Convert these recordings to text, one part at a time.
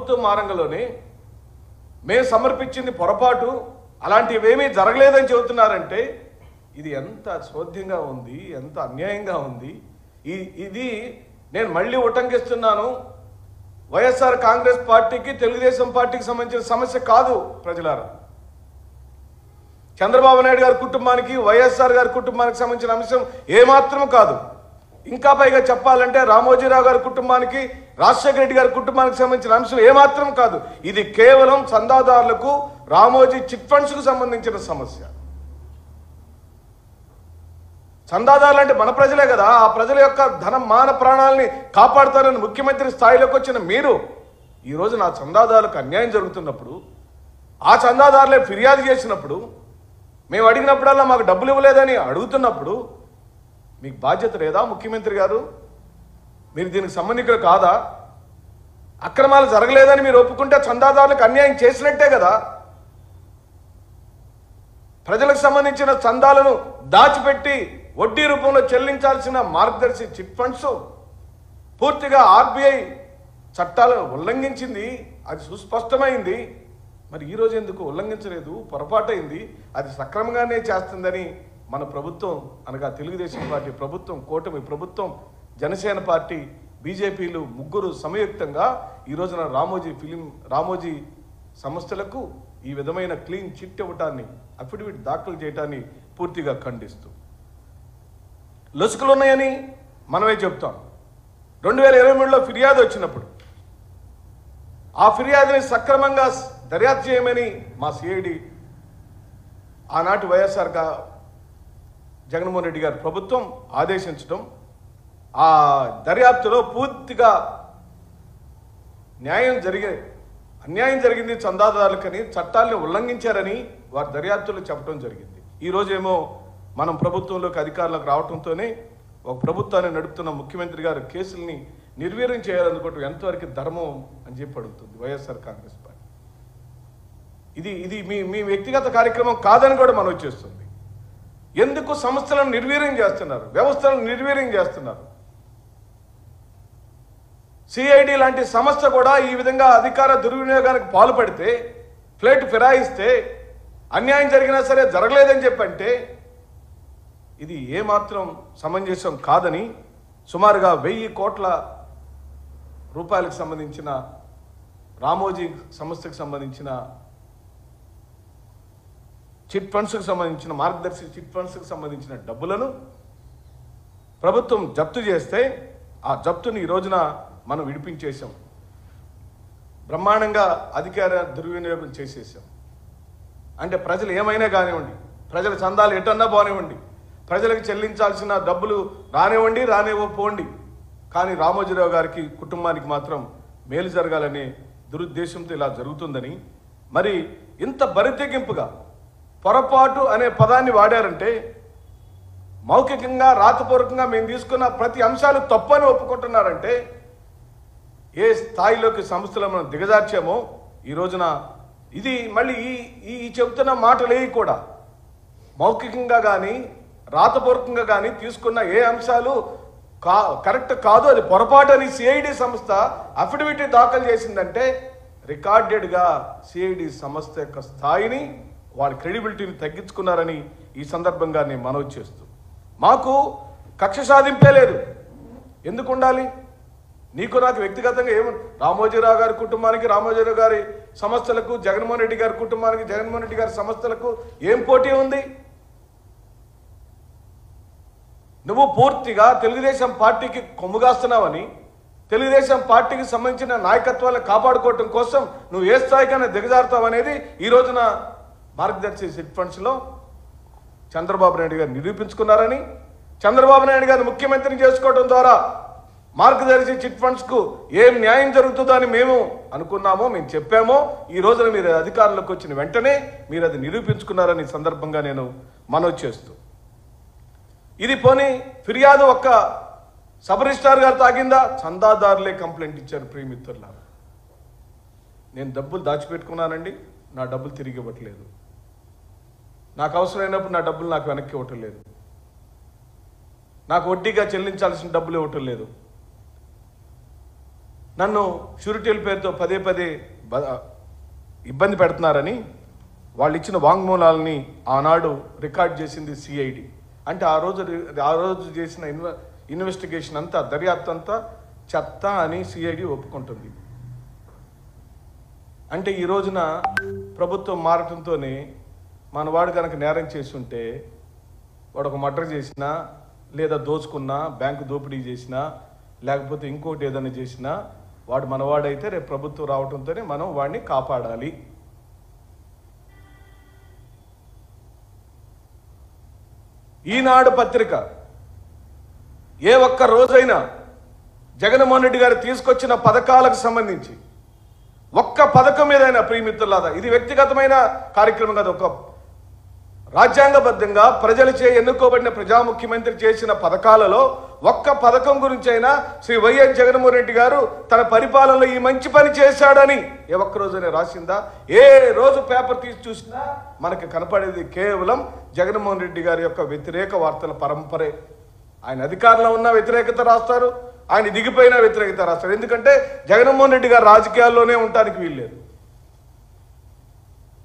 ప్రభుత్వం మారంగలోనే మేము సమర్పించింది పొరపాటు, అలాంటివేమీ జరగలేదని చెబుతున్నారంటే ఇది ఎంత శోధ్యంగా ఉంది, ఎంత అన్యాయంగా ఉంది. ఇది నేను మళ్ళీ ఉటంకిస్తున్నాను, వైఎస్ఆర్ కాంగ్రెస్ పార్టీకి తెలుగుదేశం పార్టీకి సంబంధించిన సమస్య కాదు ప్రజలారా. చంద్రబాబు నాయుడు గారి కుటుంబానికి, వైఎస్ఆర్ గారి కుటుంబానికి సంబంధించిన అంశం ఏమాత్రం కాదు. ఇంకా పైగా చెప్పాలంటే రామోజీరావు గారి కుటుంబానికి, రాజశేఖర రెడ్డి గారి కుటుంబానికి సంబంధించిన అంశం ఏమాత్రం కాదు. ఇది కేవలం చందాదారులకు, రామోజీ చిట్ ఫండ్స్కు సంబంధించిన సమస్య. చందాదారులు అంటే మన ప్రజలే కదా, ఆ ప్రజల యొక్క ధనం, మాన ప్రాణాలని కాపాడుతారని ముఖ్యమంత్రి స్థాయిలోకి వచ్చిన మీరు ఈరోజు నా చందాదారులకు అన్యాయం జరుగుతున్నప్పుడు, ఆ చందాదారులే ఫిర్యాదు చేసినప్పుడు, మేము అడిగినప్పుడల్లా మాకు డబ్బులు ఇవ్వలేదని అడుగుతున్నప్పుడు మీకు బాధ్యత లేదా ముఖ్యమంత్రి గారు? మీరు దీనికి సంబంధికులు కాదా? అక్రమాలు జరగలేదని మీరు ఒప్పుకుంటే చందాదారులకు అన్యాయం చేసినట్టే కదా. ప్రజలకు సంబంధించిన చందాలను దాచిపెట్టి వడ్డీ రూపంలో చెల్లించాల్సిన మార్గదర్శి చిట్ ఫండ్స్ పూర్తిగా ఆర్బీఐ చట్టాలను ఉల్లంఘించింది, అది సుస్పష్టమైంది. మరి ఈరోజు ఎందుకు ఉల్లంఘించలేదు? పొరపాటైంది, అది సక్రమంగానే చేస్తుందని మన ప్రభుత్వం అనగా తెలుగుదేశం పార్టీ ప్రభుత్వం, కూటమి ప్రభుత్వం, జనసేన పార్టీ, బీజేపీలు ముగ్గురు సంయుక్తంగా ఈ రోజున రామోజీ సంస్థలకు ఈ విధమైన క్లీన్ చిట్ ఇవ్వటాన్ని, అఫిడవిట్ దాఖలు చేయటాన్ని పూర్తిగా ఖండిస్తూ, లొసుకులు ఉన్నాయని మనమే చెప్తాం. 2023లో ఫిర్యాదు వచ్చినప్పుడు ఆ ఫిర్యాదుని సక్రమంగా దర్యాప్తు చేయమని మా సిఐడి ఆనాటి వైఎస్ఆర్ జగన్మోహన్ రెడ్డి గారి ప్రభుత్వం ఆదేశించడం, ఆ దర్యాప్తులో పూర్తిగా అన్యాయం జరిగింది చందాదారులకని, చట్టాలను ఉల్లంఘించారని వారి దర్యాప్తులో చెప్పడం జరిగింది. ఈరోజేమో మనం ప్రభుత్వంలోకి అధికారులకు రావడంతోనే ఒక ప్రభుత్వాన్ని నడుపుతున్న ముఖ్యమంత్రి గారు కేసుల్ని నిర్వీర్యం చేయాలనుకోవటం ఎంతవరకు ధర్మం అని చెప్పి అడుగుతుంది వైఎస్ఆర్ కాంగ్రెస్ పార్టీ. ఇది మీ వ్యక్తిగత కార్యక్రమం కాదని కూడా మనం చేస్తుంది. ఎందుకు సంస్థలను నిర్వీర్యం చేస్తున్నారు, వ్యవస్థలను నిర్వీర్యం చేస్తున్నారు? సిఐడి లాంటి సంస్థ కూడా ఈ విధంగా అధికార దుర్వినియోగానికి పాల్పడితే, ఫ్లైట్ ఫిరాయిస్తే, అన్యాయం జరిగినా సరే జరగలేదని చెప్పంటే ఇది ఏమాత్రం సమంజసం కాదని సుమారుగా 1000 కోట్ల రూపాయలకు సంబంధించిన రామోజీ సంస్థకు సంబంధించిన చిట్ ఫండ్స్కి సంబంధించిన మార్గదర్శి చిట్ ఫండ్స్కి సంబంధించిన డబ్బులను ప్రభుత్వం జప్తు చేస్తే ఆ జప్తుని ఈ రోజున మనం విడిపించేశాం. బ్రహ్మాండంగా అధికార దుర్వినియోగం చేసేసాం. అంటే ప్రజలు ఏమైనా కానివ్వండి, ప్రజల చందాలు ఎటన్నా పోనివ్వండి, ప్రజలకు చెల్లించాల్సిన డబ్బులు రానివ్వపోండి, కానీ రామోజీరావు గారికి కుటుంబానికి మాత్రం మేలు జరగాలనే దురుద్దేశంతో ఇలా జరుగుతుందని, మరి ఇంత బరితెగింపుగా పొరపాటు అనే పదాన్ని వాడారంటే, మౌఖికంగా రాతపూర్వకంగా మేము తీసుకున్న ప్రతి అంశాలు తప్పని ఒప్పుకుంటున్నారంటే ఏ స్థాయిలోకి సంస్థలను మనం దిగజార్చామో ఈ రోజున ఇది మళ్ళీ ఈ చెబుతున్న మాటలేవి కూడా మౌఖికంగా కానీ రాతపూర్వకంగా కానీ తీసుకున్న ఏ అంశాలు కరెక్ట్ కాదు, అది పొరపాటు అని సిఐడి సంస్థ అఫిడవిట్ దాఖలు చేసిందంటే రికార్డెడ్గా సిఐడి సంస్థ యొక్క స్థాయిని, వాళ్ళ క్రెడిబిలిటీని తగ్గించుకున్నారని ఈ సందర్భంగా నేను మనవి చేస్తూ, మాకు కక్ష సాధింపే లేదు. ఎందుకు ఉండాలి? నీకు నాకు వ్యక్తిగతంగా రామోజీరావు గారి కుటుంబానికి, రామోజీరావు గారి సంస్థలకు, జగన్మోహన్ రెడ్డి గారి కుటుంబానికి, జగన్మోహన్ రెడ్డి గారి సంస్థలకు ఏం పోటీ ఉంది? నువ్వు పూర్తిగా తెలుగుదేశం పార్టీకి కొమ్ముగాస్తున్నావని, తెలుగుదేశం పార్టీకి సంబంధించిన నాయకత్వాలను కాపాడుకోవటం కోసం నువ్వు ఏ స్థాయికైనా దిగజారుతావనేది ఈ రోజున మార్గదర్శి చిట్ ఫండ్స్లో చంద్రబాబు నాయుడు గారు నిరూపించుకున్నారని, చంద్రబాబు నాయుడు గారిని ముఖ్యమంత్రిని చేసుకోవడం ద్వారా మార్గదర్శి చిట్ ఫండ్స్కు ఏం న్యాయం జరుగుతుందో అని మేము అనుకున్నామో, మేము చెప్పామో, ఈ రోజున మీరు అధికారంలోకి వచ్చిన వెంటనే మీరు అది నిరూపించుకున్నారని సందర్భంగా నేను మనవి చేస్తూ, ఇది పోనీ ఫిర్యాదు ఒక్క సబ్ రిజిస్ట్రార్ గారు తాగిందా? చందాదారులే కంప్లైంట్ ఇచ్చారు. ప్రియమిత్రులారా, నేను డబ్బులు దాచిపెట్టుకున్నానండి, నా డబ్బులు తిరిగి ఇవ్వట్లేదు, నాకు అవసరమైనప్పుడు నా డబ్బులు నాకు వెనక్కి ఇవ్వటం లేదు, నాకు వడ్డీగా చెల్లించాల్సిన డబ్బులు ఇవ్వటం లేదు, నన్ను షూరిటీల పేరుతో పదే పదే ఇబ్బంది పెడుతున్నారని వాళ్ళు ఇచ్చిన వాంగ్మూలాలని ఆనాడు రికార్డ్ చేసింది సిఐడి. అంటే ఆ రోజు చేసిన ఇన్వెస్టిగేషన్ అంతా, దర్యాప్తు అంతా చెత్త అని సిఐడి ఒప్పుకుంటుంది. అంటే ఈ రోజున ప్రభుత్వం మారటంతోనే మనవాడు కనుక నేరం చేసి ఉంటే, వాడు ఒక మర్డర్ చేసినా, లేదా దోచుకున్నా, బ్యాంకు దోపిడీ చేసినా, లేకపోతే ఇంకోటి ఏదైనా చేసినా, వాడు మనవాడైతే రేపు ప్రభుత్వం రావడంతోనే మనం వాడిని కాపాడాలి. ఈనాడు పత్రిక ఏ ఒక్క రోజైనా జగన్మోహన్ రెడ్డి గారు తీసుకొచ్చిన పథకాలకు సంబంధించి ఒక్క పథకం మీదైనా, ప్రియమిత్రులారా, ఇది వ్యక్తిగతమైన కార్యక్రమం కాదు, ఒక రాజ్యాంగబద్ధంగా ప్రజలచే ఎన్నుకోబడిన ప్రజా ముఖ్యమంత్రి చేసిన పథకాలలో ఒక్క పథకం గురించి అయినా శ్రీ వైఎస్ జగన్మోహన్ రెడ్డి గారు తన పరిపాలనలో ఈ మంచి పని చేశాడని ఏ ఒక్క రోజైనా రాసిందా? ఏ రోజు పేపర్ తీసి చూసినా మనకి కనపడేది కేవలం జగన్మోహన్ రెడ్డి గారి యొక్క వ్యతిరేక వార్తల పరంపరే. ఆయన అధికారంలో ఉన్న వ్యతిరేకత రాస్తారు, ఆయన దిగిపోయిన వ్యతిరేకత రాస్తారు. ఎందుకంటే జగన్మోహన్ రెడ్డి గారు రాజకీయాల్లోనే ఉండటానికి వీల్లేదు.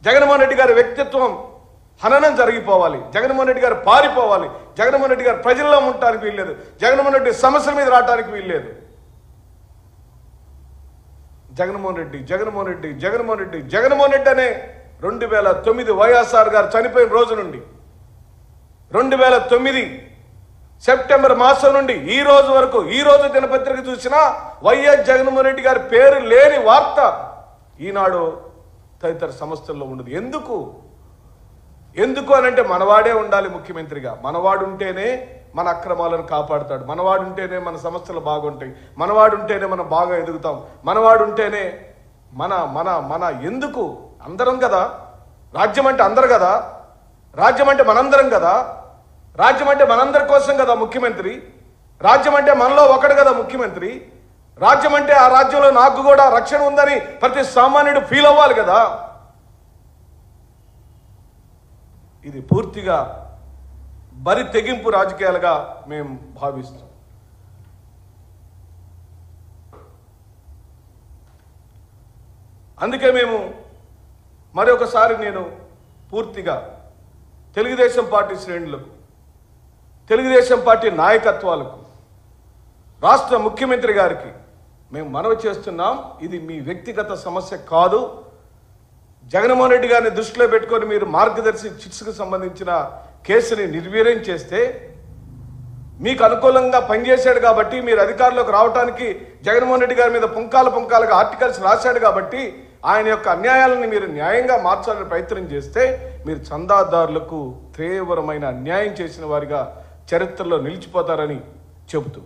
జగన్మోహన్ రెడ్డి గారి వ్యక్తిత్వం హననం జరిగిపోవాలి, జగన్మోహన్ రెడ్డి గారు పారిపోవాలి, జగన్మోహన్ రెడ్డి గారు ప్రజల్లో ఉండటానికి వీల్లేదు, జగన్మోహన్ రెడ్డి సమస్యల మీద రావడానికి వీల్లేదు. జగన్మోహన్ రెడ్డి అనే 2009 వైఎస్ఆర్ గారు చనిపోయిన రోజు నుండి 2009 సెప్టెంబర్ మాసం నుండి ఈ రోజు వరకు, ఈ రోజు దినపత్రిక చూసినా వైఎస్ జగన్మోహన్ రెడ్డి గారి పేరు లేని వార్త ఈనాడు తదితర సంస్థల్లో ఉండదు. ఎందుకు అనంటే మనవాడే ఉండాలి ముఖ్యమంత్రిగా. మనవాడు ఉంటేనే మన అక్రమాలను కాపాడుతాడు, మనవాడు ఉంటేనే మన సమస్యలు బాగుంటాయి, మనవాడు ఉంటేనే మనం బాగా ఎదుగుతాం, మనవాడు ఉంటేనే మన ఎందుకు అందరం కదా, రాజ్యం అంటే అందరు కదా, రాజ్యం అంటే మనందరం కదా, రాజ్యం అంటే మనందరి కోసం కదా ముఖ్యమంత్రి, రాజ్యం అంటే మనలో ఒకడు కదా ముఖ్యమంత్రి, రాజ్యం అంటే ఆ రాజ్యంలో నాకు కూడా రక్షణ ఉందని ప్రతి సామాన్యుడు ఫీల్ అవ్వాలి కదా. ఇది పూర్తిగా బరి తెగింపు రాజకీయాలుగా మేము భావిస్తాం. అందుకే మేము మరొకసారి నేను పూర్తిగా తెలుగుదేశం పార్టీ శ్రేణులకు, తెలుగుదేశం పార్టీ నాయకత్వాలకు, రాష్ట్ర ముఖ్యమంత్రి గారికి మేము మనవి చేస్తున్నాం. ఇది మీ వ్యక్తిగత సమస్య కాదు. జగన్మోహన్ రెడ్డి గారిని దృష్టిలో పెట్టుకొని మీరు మార్గదర్శి చిట్స్కు సంబంధించిన కేసుని నిర్వీర్యం చేస్తే, మీకు అనుకూలంగా పనిచేశాడు కాబట్టి, మీరు అధికారంలోకి రావడానికి జగన్మోహన్ రెడ్డి గారి మీద పుంకాలుగా ఆర్టికల్స్ రాశాడు కాబట్టి ఆయన యొక్క అన్యాయాలను మీరు న్యాయంగా మార్చాలని ప్రయత్నం చేస్తే, మీరు చందాదారులకు తీవ్రమైన అన్యాయం చేసిన వారిగా చరిత్రలో నిలిచిపోతారని చెబుతూ